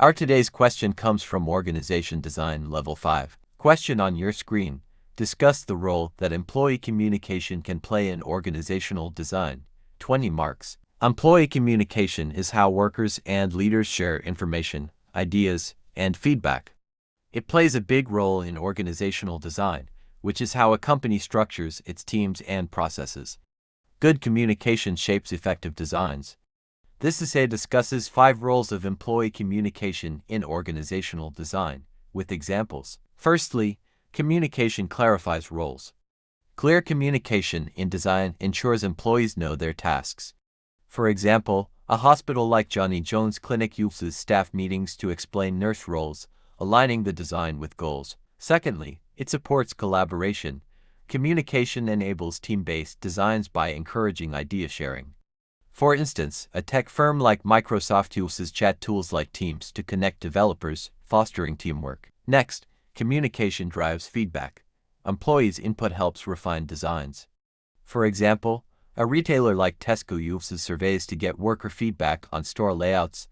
Our today's question comes from Organization Design Level 5. Question on your screen. Discuss the role that employee communication can play in organizational design. 20 marks. Employee communication is how workers and leaders share information, ideas, and feedback. It plays a big role in organizational design, which is how a company structures its teams and processes. Good communication shapes effective designs. This essay discusses 5 roles of employee communication in organizational design, with examples. Firstly, communication clarifies roles. Clear communication in design ensures employees know their tasks. For example, a hospital like Johnny Jones Clinic uses staff meetings to explain nurse roles, aligning the design with goals. Secondly, it supports collaboration. Communication enables team-based designs by encouraging idea sharing. For instance, a tech firm like Microsoft uses chat tools like Teams to connect developers, fostering teamwork. Next, communication drives feedback. Employees' input helps refine designs. For example, a retailer like Tesco uses surveys to get worker feedback on store layouts,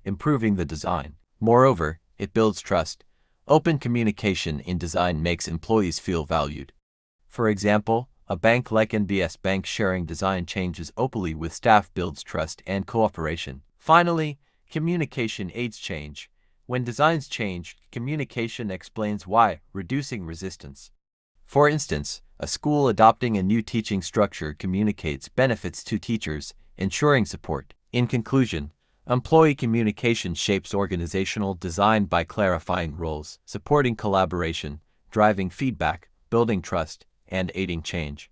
improving the design. Moreover, it builds trust. Open communication in design makes employees feel valued. For example, a bank like NBS Bank sharing design changes openly with staff builds trust and cooperation. Finally, communication aids change. When designs change, communication explains why, reducing resistance. For instance, a school adopting a new teaching structure communicates benefits to teachers, ensuring support. In conclusion, employee communication shapes organizational design by clarifying roles, supporting collaboration, driving feedback, building trust, and aiding change.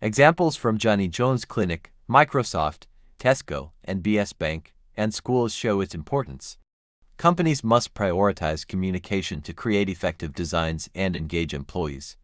Examples from Johnny Jones Clinic, Microsoft, Tesco, NBS Bank, and schools show its importance. Companies must prioritize communication to create effective designs and engage employees.